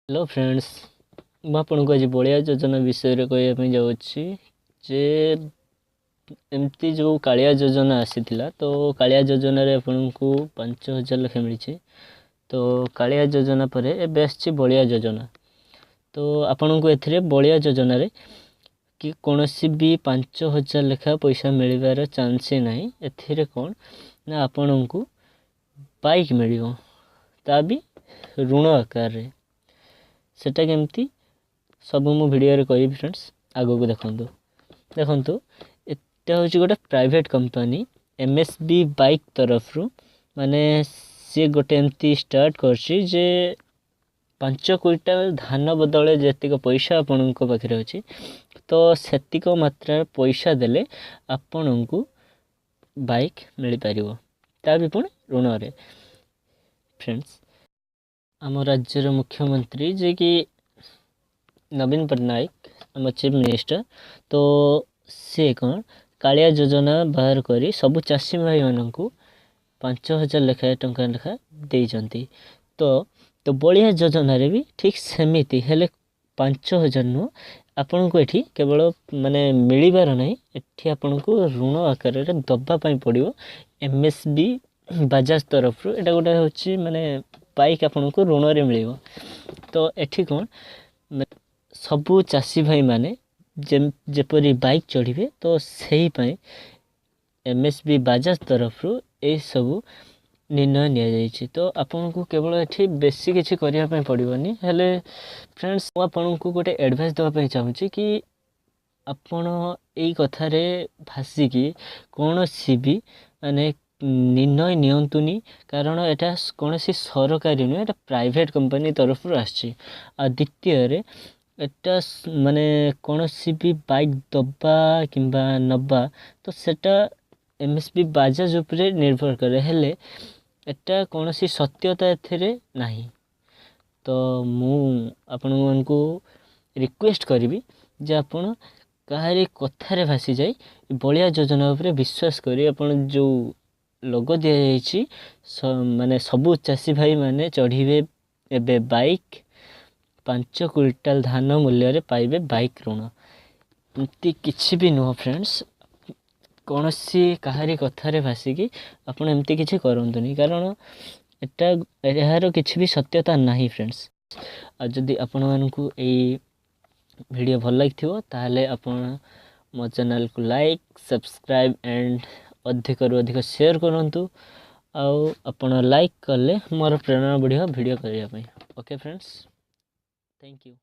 Hello friends, ମୁଁ ଆପଣଙ୍କୁ ଆଜି ବଳିଆ ଯୋଜନା ବିଷୟରେ କହିବା ପାଇଁ ଯାଉଛି ଯେ ଏମିତି ଯେଉଁ କାଳିଆ ଯୋଜନା ଆସିଥିଲା, ତ କାଳିଆ ଯୋଜନାରେ ଆପଣଙ୍କୁ 5,000 ଲେଖାଏଁ ମିଳିଛି। ତ କାଳିଆ ଯୋଜନା ପରେ ଏବେ ଆସିଛି ବଳିଆ ଯୋଜନା। ତ ଆପଣଙ୍କୁ ଏଥିରେ ବଳିଆ ଯୋଜନାରେ କି କୌଣସି ବି 5,000 ଲେଖା ପଇସା ମିଳିବାର ଚାନ୍ସ ହିଁ ନାହିଁ। ଏଥିରେ କ'ଣ ନା ଆପଣଙ୍କୁ ବାଇକ୍ ମିଳିବ, ତା ବି ଋଣ ଆକାରରେ। ସେଟା କେମିତି ସବୁ ମୁଁ ଭିଡ଼ିଓରେ କହିବି ଫ୍ରେଣ୍ଡସ୍, ଆଗକୁ ଦେଖନ୍ତୁ ଏଟା ହେଉଛି ଗୋଟେ ପ୍ରାଇଭେଟ୍ କମ୍ପାନୀ MSB ବାଇକ୍ ତରଫରୁ, ମାନେ ସିଏ ଗୋଟେ ଏମିତି ଷ୍ଟାର୍ଟ କରିଛି ଯେ 5 କୁଇଣ୍ଟାଲ ଧାନ ବଦଳରେ ଯେତିକ ପଇସା ଆପଣଙ୍କ ପାଖରେ ଅଛି, ତ ସେତିକ ମାତ୍ରାରେ ପଇସା ଦେଲେ ଆପଣଙ୍କୁ ବାଇକ୍ ମିଳିପାରିବ, ତା ବି ପୁଣି ଋଣରେ। ଫ୍ରେଣ୍ଡସ୍, ଆମ ରାଜ୍ୟର ମୁଖ୍ୟମନ୍ତ୍ରୀ ଯିଏକି ନବୀନ ପଟ୍ଟନାୟକ, ଆମ ଚିଫ୍ ମିନିଷ୍ଟର, ତ ସିଏ କ'ଣ କାଳିଆ ଯୋଜନା ବାହାର କରି ସବୁ ଚାଷୀ ଭାଇମାନଙ୍କୁ 5,000 ଲେଖାଏଁ ଟଙ୍କା ଲେଖା ଦେଇଛନ୍ତି। ତ ବଳିଆ ଯୋଜନାରେ ବି ଠିକ୍ ସେମିତି, ହେଲେ 5,000 ନୁହଁ, ଆପଣଙ୍କୁ ଏଠି କେବଳ ମାନେ ମିଳିବାର ନାହିଁ, ଏଠି ଆପଣଙ୍କୁ ଋଣ ଆକାରରେ ଦେବା ପାଇଁ ପଡ଼ିବ MSB ବାଜାଜ ତରଫରୁ। ଏଇଟା ଗୋଟେ ହେଉଛି ମାନେ ବାଇକ୍ ଆପଣଙ୍କୁ ଋଣରେ ମିଳିବ। ତ ଏଠି କ'ଣ ସବୁ ଚାଷୀ ଭାଇମାନେ ଯେପରି ବାଇକ୍ ଚଢ଼ିବେ, ତ ସେହି ପାଇଁ MSB ବାଜାଜ ତରଫରୁ ଏସବୁ ନିର୍ଣ୍ଣୟ ନିଆଯାଇଛି। ତ ଆପଣଙ୍କୁ କେବଳ ଏଠି ବେଶୀ କିଛି କରିବା ପାଇଁ ପଡ଼ିବନି। ହେଲେ ଫ୍ରେଣ୍ଡସ୍, ମୁଁ ଆପଣଙ୍କୁ ଗୋଟେ ଆଡ଼ଭାଇସ୍ ଦେବା ପାଇଁ ଚାହୁଁଛି କି ଆପଣ ଏଇ କଥାରେ ଭାସିକି କୌଣସି ବି ମାନେ ନିର୍ଣ୍ଣୟ ନିଅନ୍ତୁନି, କାରଣ ଏଇଟା କୌଣସି ସରକାରୀ ନୁହେଁ, ଏଇଟା ପ୍ରାଇଭେଟ୍ କମ୍ପାନୀ ତରଫରୁ ଆସିଛି। ଆଉ ଦ୍ୱିତୀୟରେ ଏଟା ମାନେ କୌଣସି ବି ବାଇକ୍ ଦେବା କିମ୍ବା ନେବା, ତ ସେଟା MSB ବାଜାଜ ଉପରେ ନିର୍ଭର କରେ, ହେଲେ ଏଟା କୌଣସି ସତ୍ୟତା ଏଥିରେ ନାହିଁ। ତ ମୁଁ ଆପଣମାନଙ୍କୁ ରିକ୍ୱେଷ୍ଟ କରିବି ଯେ ଆପଣ କାହାରି କଥାରେ ଭାସିଯାଇ ବଳିଆ ଯୋଜନା ଉପରେ ବିଶ୍ୱାସ କରି ଆପଣ ଯେଉଁ ଲୋଗୋ ଦିଆଯାଇଛି, ମାନେ ସବୁ ଚାଷୀ ଭାଇମାନେ ଚଢ଼ିବେ ଏବେ ବାଇକ୍, 5 କୁଇଣ୍ଟାଲ ଧାନ ମୂଲ୍ୟରେ ପାଇବେ ବାଇକ୍ ଋଣ। ଏମିତି କିଛି ବି ନୁହଁ ଫ୍ରେଣ୍ଡସ୍, କୌଣସି କାହାରି କଥାରେ ଭାସିକି ଆପଣ ଏମିତି କିଛି କରନ୍ତୁନି, କାରଣ ଏହାର କିଛି ବି ସତ୍ୟତା ନାହିଁ ଫ୍ରେଣ୍ଡସ୍। ଆଉ ଯଦି ଆପଣମାନଙ୍କୁ ଏଇ ଭିଡ଼ିଓ ଭଲ ଲାଗିଥିବ, ତାହେଲେ ଆପଣ ମୋ ଚ୍ୟାନେଲକୁ ଲାଇକ୍, ସବସ୍କ୍ରାଇବ୍ ଆଣ୍ଡ ଅଧିକରୁ ଅଧିକ ସେୟାର କରନ୍ତୁ। ଆଉ ଆପଣ ଲାଇକ୍ କଲେ ମୋର ପ୍ରେରଣା ବଢ଼ିବ ଭିଡ଼ିଓ କରିବା ପାଇଁ। Okay friends, thank you.